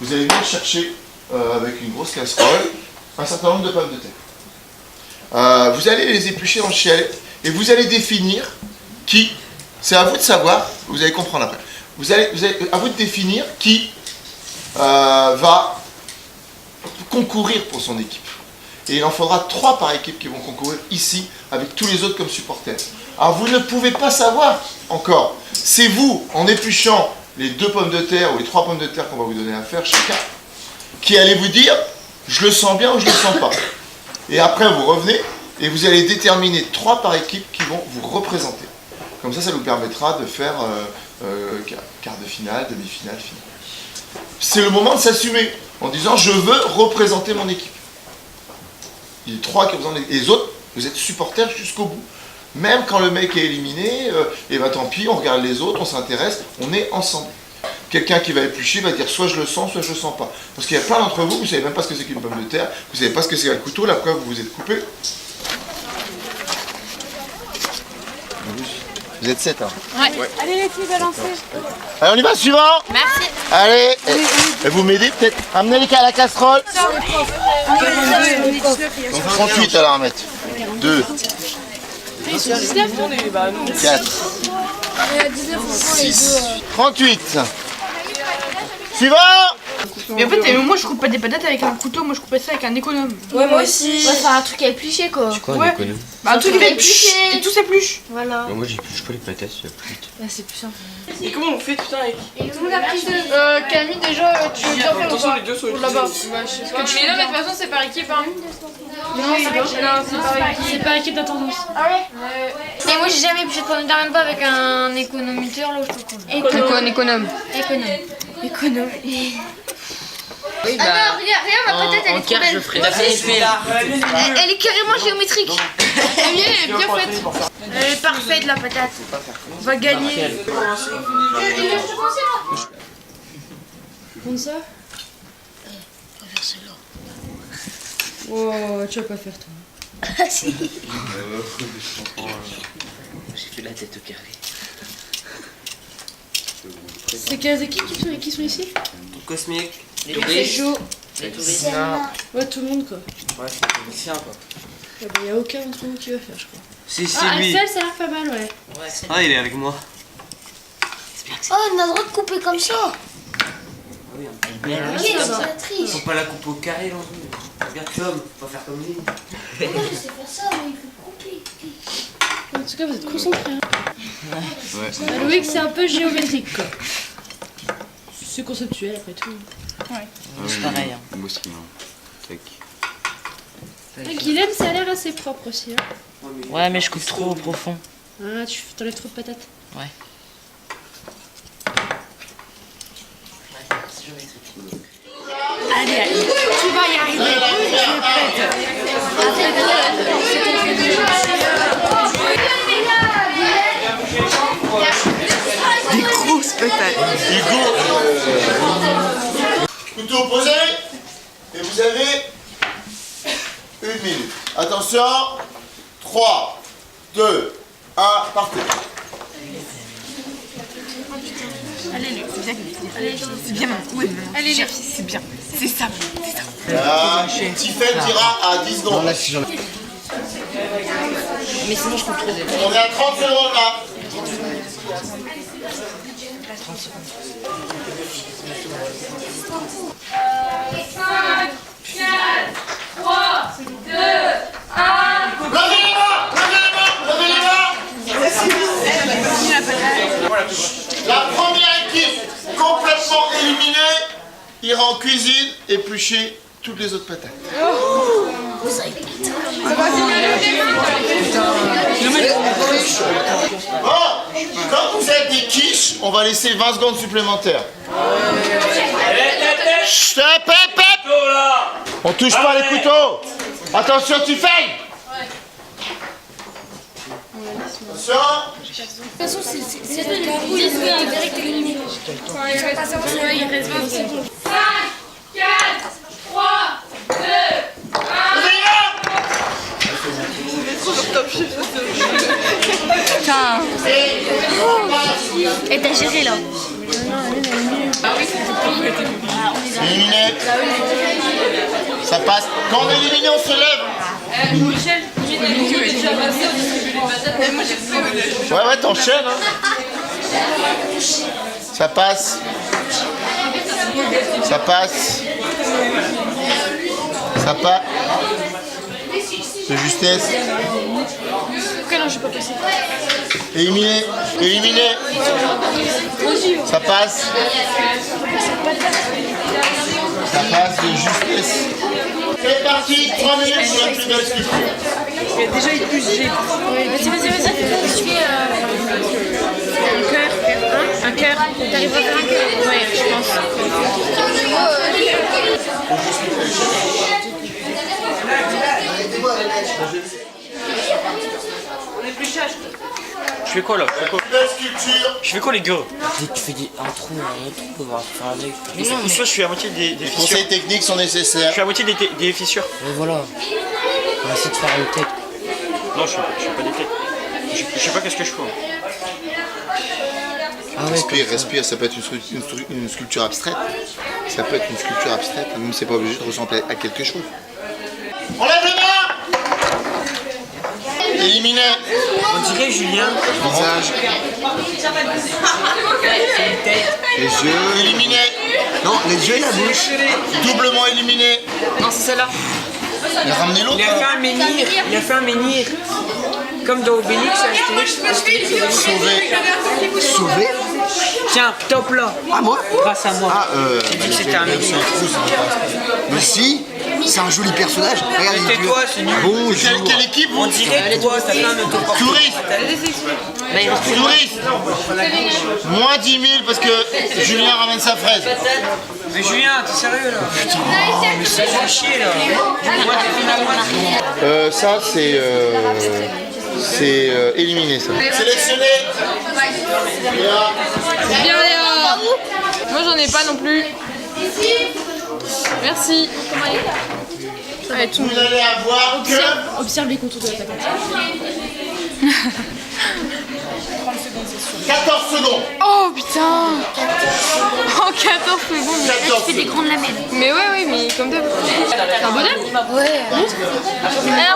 vous allez venir chercher avec une grosse casserole un certain nombre de pommes de terre. Vous allez les éplucher dans le chialet et vous allez définir qui, c'est à vous de savoir, vous allez comprendre après, à vous de définir qui va concourir pour son équipe. Et il en faudra 3 par équipe qui vont concourir ici avec tous les autres comme supporters. Alors vous ne pouvez pas savoir encore, c'est vous en épluchant les 2 pommes de terre ou les 3 pommes de terre qu'on va vous donner à faire chacun, qui allez vous dire je le sens bien ou je le sens pas. Et après vous revenez et vous allez déterminer 3 par équipe qui vont vous représenter. Comme ça vous permettra de faire quart de finale, demi-finale, finale. C'est le moment de s'assumer en disant je veux représenter mon équipe. Il y a 3 qui ont besoin de... Et les autres, vous êtes supporters jusqu'au bout. Même quand le mec est éliminé, et ben tant pis, on regarde les autres, on s'intéresse, on est ensemble. Quelqu'un qui va éplucher va dire soit je le sens, soit je le sens pas. Parce qu'il y a plein d'entre vous, vous savez même pas ce que c'est qu'une pomme de terre, vous savez pas ce que c'est qu'un couteau, la preuve vous vous êtes coupé. Vous êtes 7 hein. Ouais. Allez les filles, balancez. Allez, on y va, suivant. Merci. Allez, et vous m'aidez peut-être. Amenez les cas à la casserole. 38 alors à mettre. 2. 4. 6. 38. Suivant. Mais en fait, moi je coupe pas des patates avec un couteau, moi je coupe ça avec un économe. Ouais, moi aussi. Ouais, faire un truc à éplucher quoi. C'est quoi Ouais. un économe? Bah un truc qui va éplucher. et tout s'épluche. Voilà. Moi j'épluche pas les patates, c'est plus. Là, c'est plus simple. Et comment on fait putain avec Camille déjà, tu veux bien faire attention, les deux sont là-bas. utilisés. Mais non, mais de toute façon c'est par équipe hein. Non, c'est par équipe d'attendance. Ah ouais. Et moi j'ai jamais épluché de pommes de terre, même pas avec un économiteur là où je te compte. C'est quoi un économe? Économe. Oui, Ah non, regarde ma patate, elle est trop belle. je ferai la Elle est carrément géométrique. Elle est bien faite. Elle est parfaite la patate. On va gagner. Comme ça? On va faire celle-là. Oh, tu vas pas faire toi. Ah si. J'ai fait la tête au carré. C'est quelles équipes qui sont ici? Cosmique, les C'est touristes, chaud. les touristes. Ouais, tout le monde quoi. Ouais, c'est les touristes quoi. Ah bah, y a aucun d'entre nous qui va faire, je crois. Si, Ah, lui. Axel, ça a l'air pas mal, ouais. Ah, il est avec moi. Oh, on a le droit de couper comme ça. Oui, Oui, c'est la triche. Faut pas la couper au carré, l'enjeu. Regarde comme, faut pas faire comme lui. Moi je sais faire ça, mais il faut couper. En tout cas, vous êtes concentrés. Hein. Ouais. Bah, Loïc, c'est un peu géométrique quoi. C'est conceptuel après tout. C'est pareil. Hein. Moi aussi, non. Tac. Guilhem, ça a l'air assez propre aussi. Hein. Ouais, mais je coupe trop au profond. Ah, tu t'enlèves trop de patates. Ouais. Allez, allez. Tu vas y arriver. Des grosses patates. Hugo, couteau posé, et vous avez 1 minute. Attention, 3, 2, 1, partez. Allez, c'est bien. Allez, c'est bien. Oui, allez, c'est bien. C'est ça. Tiffen dira à 10 secondes. Mais sinon, je coupe trop. On est à 30 secondes là. La première équipe complètement éliminée ira en cuisine éplucher toutes les autres patates. Bon, quand vous êtes des quiches, on va laisser 20 secondes supplémentaires. Chut, hop, hop, hop. On touche pas les couteaux. Attention, tu fais. Attention. De toute façon, c'est le carreau, il est direct éliminé. Il reste 20 secondes. 5, 4, 3, 2, 1. Putain. Et t'as géré là. Éliminé. Ça passe. Quand on est éliminé, on se lève. Michel, déjà passé au distribuer les patates. Moi j'ai fait. Ouais, t'enchaînes. Hein. Ça passe. Ça passe. Ça passe. De justesse. Ok, non, je suis pas passé. Éliminé. Éliminé. Ça passe. Ça passe de justesse. C'est parti, 3 minutes pour la plus belle sculpture. Il y a déjà eu plus j'ai. Vas-y. Je fais Un cœur. T'arrives à faire un cœur? Ouais, je pense. On est plus cher. Je fais quoi là? Belle sculpture. Je fais quoi les gars? Tu fais un trou, on va faire avec. Ou soit je suis à moitié des Les fissures. conseils techniques sont Je nécessaires. suis à moitié des fissures. Et voilà. On va essayer de faire une tête. Non, je suis pas des têtes. Je sais pas qu'est-ce que je fais. Hein. Ah ouais, Respire, respire, ça peut être une sculpture abstraite. Ça peut être une sculpture abstraite, même c'est pas obligé de ressembler à quelque chose. On lève les mains. Éliminé. on dirait Julien. Visage. Les yeux. Éliminé. Non, les yeux et la bouche. Doublement éliminé. Non, c'est celle-là. Mais ramenez l'autre. Il a fait un menhir. Il a fait un menhir. Comme dans Obélix, Astérix. Sauvé. Sauvé. Tiens, top là. Ah, moi. Grâce à moi. Ah, J'ai dit que c'était un menhir. Mais si, c'est un joli personnage. Regarde, il dit Tais-toi, c'est nul. Bonjour. Quelle équipe On vous? dirait toi, t'as fait un autoportrait. Touriste. Touriste. Moins 10 000 parce que Julien ramène sa fraise. Mais Julien, t'es sérieux là? Putain, mais ça fait chier là. Moi, t'es fait la moitié. Ça, c'est éliminé, ça. Sélectionné. Bien, Léa. Moi j'en ai pas non plus. Merci. Allez, tout le Vous monde. allez avoir que Observe les contours de la patate. 14 secondes. Oh putain. En 14 secondes. 14 des secondes. grandes lamelles. Mais ouais, mais comme d'hab. C'est un bonhomme? Ouais.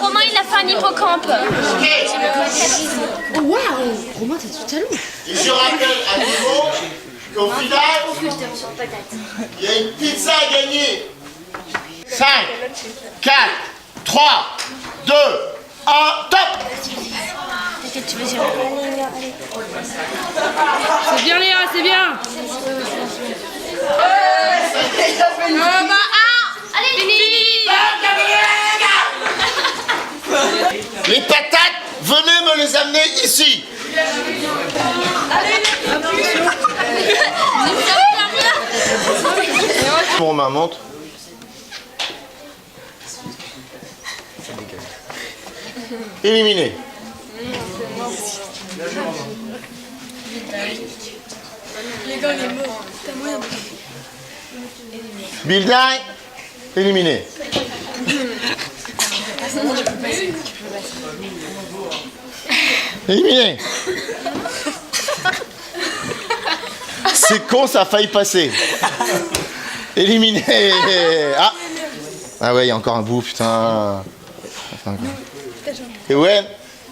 Romain, il a fait un hippocampe. Oh waouh. Romain, t'as du talent. Et je rappelle à nouveau qu'au final, il y a une pizza à gagner. 5, 4, 3, 2, 1, top. T'inquiète, tu vas gérer. C'est bien, Léa, c'est bien. Allez, Les patates, venez me les amener ici. Mon main monte. Éliminé. Bildai, éliminé. Éliminé. C'est con, ça a failli passer. Éliminé. Ah ouais, il y a encore un bout, putain. Et ouais,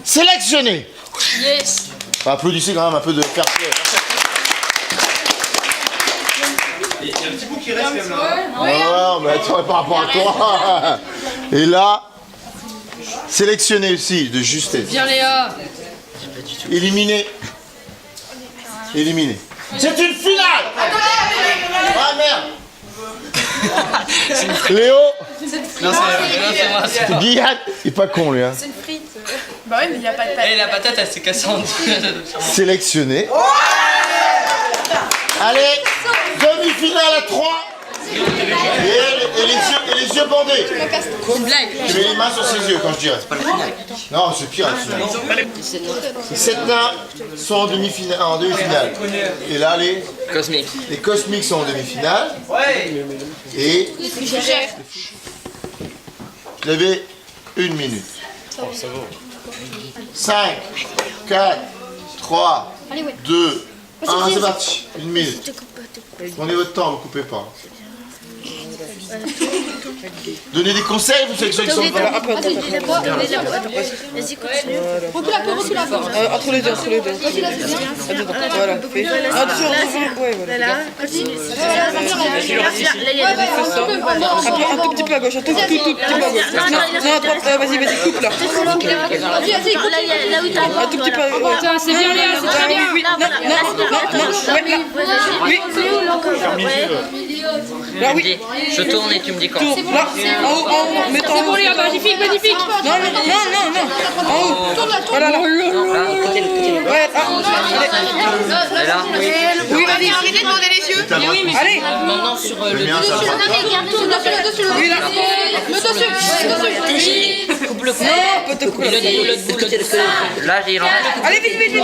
sélectionné. Yes. Applaudissez quand même un peu de fair play. Il y a un petit bout qui reste quand même là. Oh, mais attends, par rapport à toi. Et là, sélectionné aussi, de justesse. Bien, Léa. Éliminé. Éliminé. C'est une finale. Ah merde. Léo. Non, c'est moi. Guyane. Il est pas con lui. Hein. Bah ouais, mais il n'y a pas de patate. Et la patate, elle s'est cassée en deux. Sélectionné. Allez, demi-finale à 3. Et les yeux bandés. C'est une blague. Je mets les mains sur ses yeux quand je dirais. Non, c'est pire. Les 7 nains sont en demi-finale. Et là, les cosmiques sont en demi-finale. Et vous avez 1 minute. 5, 4, 3, 2, 1, c'est parti. 1 minute. Prenez votre temps, ne vous coupez pas. Donner des conseils, vous savez que ceux qui sont pas là. Vas-y, continue. Recule un peu. Entre les deux. Voilà. Attention, ouais, voilà. Là, continue. Un tout petit peu à gauche, un tout petit peu à gauche. Non, à droite, vas-y, coupe là. Là où t'as. Un tout petit peu à gauche. C'est bien, Léa, c'est très bien. Oui, non, oui. Là, oui. Je tourne et tu me dis quand. Tourne, là, en haut, mettons. C'est bon, Léa, magnifique. Non. En haut. Voilà, là. Ouais, Et là, oui, vas-y, arrêtez de demander les yeux. Allez. maintenant sur le Bien, ça va. Oui, là. coupe le cou. Non, peut te couper. Là, j'ai lancé. Allez, vite.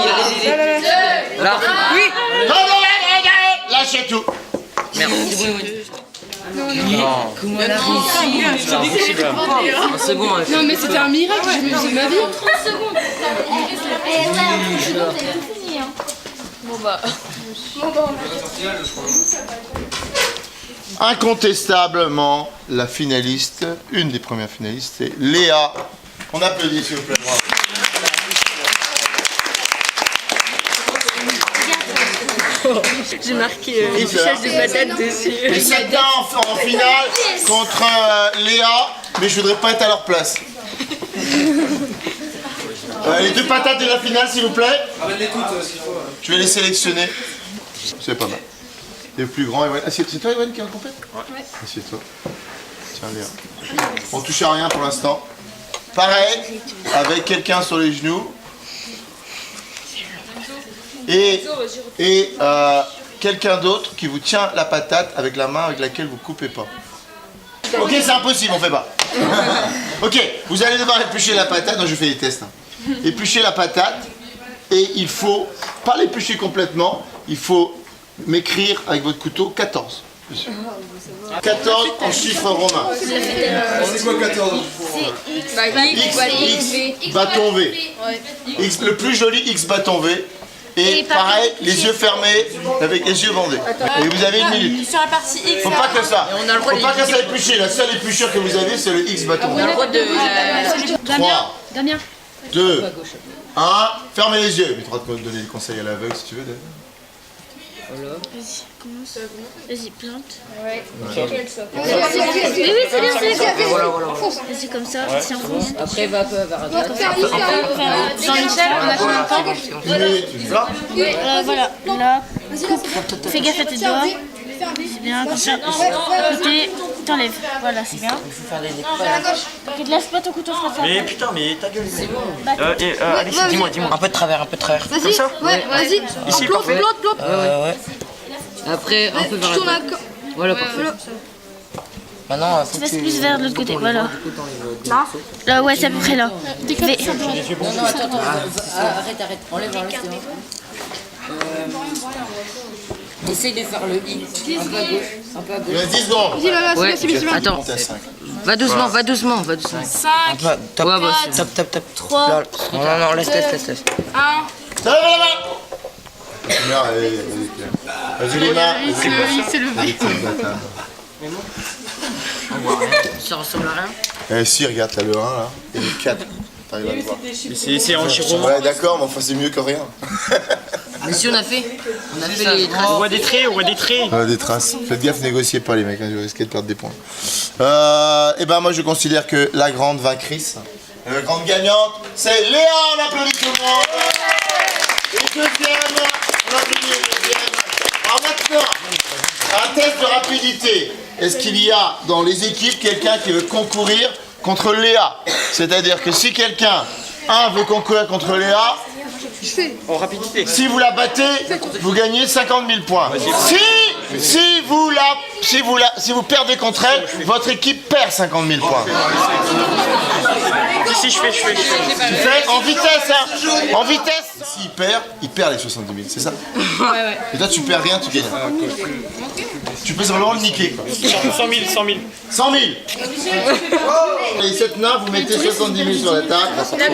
Là. Oui. Lâchez tout. Merde. Un second. Non, mais c'était un miracle, j'ai mis ma vie. 30 secondes. Incontestablement, la finaliste, une des premières finalistes, c'est Léa. On applaudit s'il vous plaît. Bravo. J'ai marqué les fichages de patates dessus. Et cette en finale contre Léa, mais je voudrais pas être à leur place. Les deux patates de la finale, s'il vous plaît. Je vais les sélectionner. C'est pas mal. Les plus grands, Ewan. Ah, c'est toi, Ewan, qui est en compète? Ouais. Assieds-toi. Tiens, Léa. On touche à rien pour l'instant. Pareil, avec quelqu'un sur les genoux. Et quelqu'un d'autre qui vous tient la patate avec la main avec laquelle vous coupez pas. Ok, c'est impossible, on fait pas. Ok, vous allez devoir éplucher la patate. Non, je fais des tests. Éplucher la patate. Et il faut, pas l'éplucher complètement, il faut m'écrire avec votre couteau 14. 14 en chiffre romain. C'est quoi 14? X, bâton V. X, le plus joli X bâton V. Et pareil, les yeux fermés, avec les yeux bandés. Et vous avez une minute. Sur la partie X. Faut pas que ça. Faut pas que ça éplucher. La seule épluchure que vous avez, c'est le X bâton. 3, 2, 1. Fermez les yeux. Mais tu vas te donner des conseils à l'aveugle si tu veux. Vas-y, commence. Vas-y, plante. Ouais. Oui, c'est bien. Vas-y, comme ça, c'est en fond. Après, va un peu vers la droite. Jean-Michel, on a combien de temps? Voilà, là, coupe. Fais gaffe à tes doigts. C'est bien, comme ça. Côté, t'enlèves. Voilà, c'est bien. Il faut faire des découpages. Ok, laisse pas ton couteau frapper. Mais putain, mais ta gueule. Allez, dis-moi. Un peu de travers. Vas-y, ouais, vas-y. Ici, parfait. Plante. Ouais. Après, un peu vers la droite. Voilà, parfait. Maintenant, Tu passes plus vers l'autre côté, voilà. Là, ouais, c'est à peu près là. Non, attends. Arrête. Enlève. Essaye de faire le I. Un peu à gauche. Il reste 10 secondes. Ouais, attends. Monter à 5. Va doucement. 5. Top. 3. Non, laisse. 1. Lève la main. Merde, vas-y les mains. C'est le vrai. Ça ressemble à rien. Eh si, regarde, t'as le 1 là. Et le 4. T'arrives à le voir. C'est en chiffre romain. Ouais, d'accord, mais enfin c'est mieux que rien. Mais si on a fait les traces. On voit des traits. Des traces. Faites gaffe, négociez pas les mecs, hein, je risquez de perdre des points. Et ben moi je considère que la grande vaincrice, la grande gagnante, c'est Léa. On applaudit tout le monde. Et deuxième, on applaudit le deuxième. Alors maintenant, un test de rapidité. Est-ce qu'il y a dans les équipes quelqu'un qui veut concourir contre Léa? C'est-à-dire que si quelqu'un, veut concourir contre Léa, En rapidité. si vous la battez, vous gagnez 50 000 points. Si vous perdez contre elle, votre équipe perd 50 000 points. Si, je fais. Tu fais en vitesse, hein. En vitesse. S'il perd les 70 000, c'est ça? Ouais. Et toi, tu perds rien, tu gagnes. Tu peux simplement le niquer, quoi. 100 000. 100 000. Et cette nain, vous mettez 70 000 sur la table. 100 000.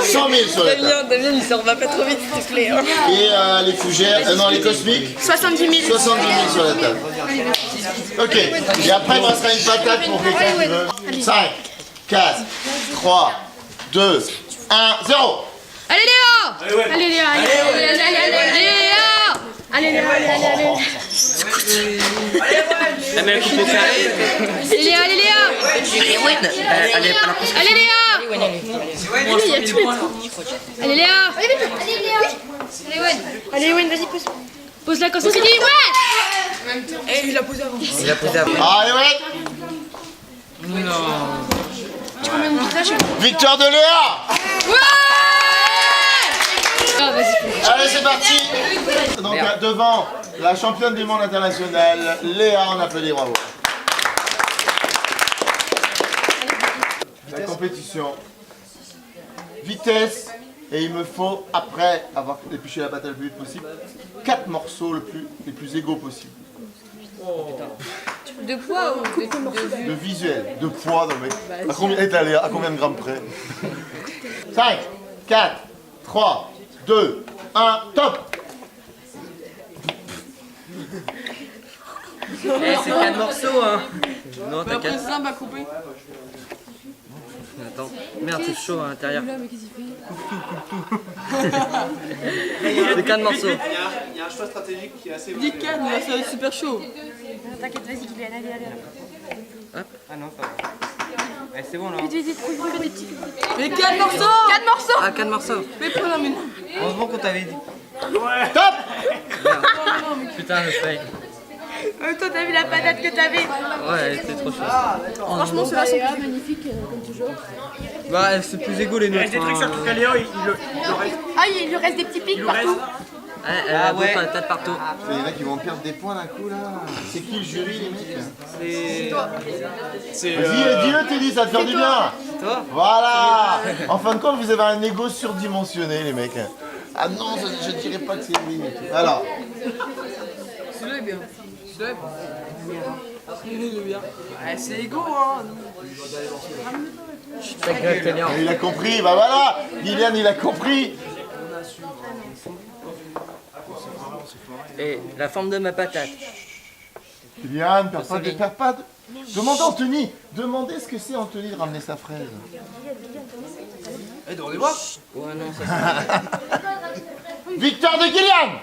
100 000 sur la table. Damien, il s'en va pas trop vite, s'il te plaît. Hein. Et les fougères, non, les cosmiques. 70 000. 70 000 sur la table. Ok. Et après, il me restera une patate pour quelqu'un qui veut. 5, 4, 3, 2, 1, 0. Allez Léa. Allez Léa, allez Léa. Allez Léa, allez. La même coupe au carré. Allez Léa, allez Léa. Allez, pas la pression. Allez Léa. Allez Léa. Allez, Wen, vas-y, pose. Pose-la quand c'est fini, ouais. Eh, il l'a posé avant. Il a posé avant. Allez, ouais. Non. Victoire de Léa. Ah, vas-y. Allez, c'est parti. Donc, devant la championne du monde international, Léa, on applaudit, bravo. La compétition. Vitesse. Et il me faut, après avoir épluché la patate le plus vite possible, 4 morceaux les plus égaux possible. De poids ou De visuel, de poids, non mais. À combien est allé, à combien de grammes près? 5, 4, 3, 2, 1, top. Eh, c'est 4 morceaux, hein. Non, t'as 4. Ça va couper. Attends. Merde, c'est chaud à l'intérieur. C'est 4 morceaux. Il y a un choix stratégique qui est assez... Dis calme, là, ça va être super chaud. T'inquiète, vas-y, Kylian, allez. Hop. Ah non, ça va. Eh, c'est bon là. Vite, trouve des petits. Mais 4 morceaux. 4 morceaux. Ah, 4 morceaux. Mais prends la mine. Heureusement qu'on t'avait dit. Top. Putain, le fake. Toi, t'as vu la patate que t'avais? Ouais, c'était trop chaud. Franchement, ceux-là sont plus magnifiques, comme toujours. Bah, c'est plus égaux les nôtres. Il y a des trucs sur Tucaléo, il le reste. Ah, il lui reste des petits pics partout. Ah ouais, pas de partout. Il y en a qui vont perdre des points d'un coup là. C'est qui le jury, les mecs? C'est... Vas-y, dis-le, Teddy, ça te fait du bien. Toi. Voilà. En fin de compte, vous avez un ego surdimensionné, les mecs. Ah non, je dirais pas que c'est lui. Alors. Celui-là est bien. Celui-là est bon. Il est bien. C'est égaux, hein. Il a compris, bah voilà. Kylian, il a compris. Et la forme de ma patate. Kylian, perds pas de... Demandez Anthony. Demandez ce que c'est Anthony de ramener sa fraise. Eh, demandez-moi. Ouais, non, ça Victoire de Kylian.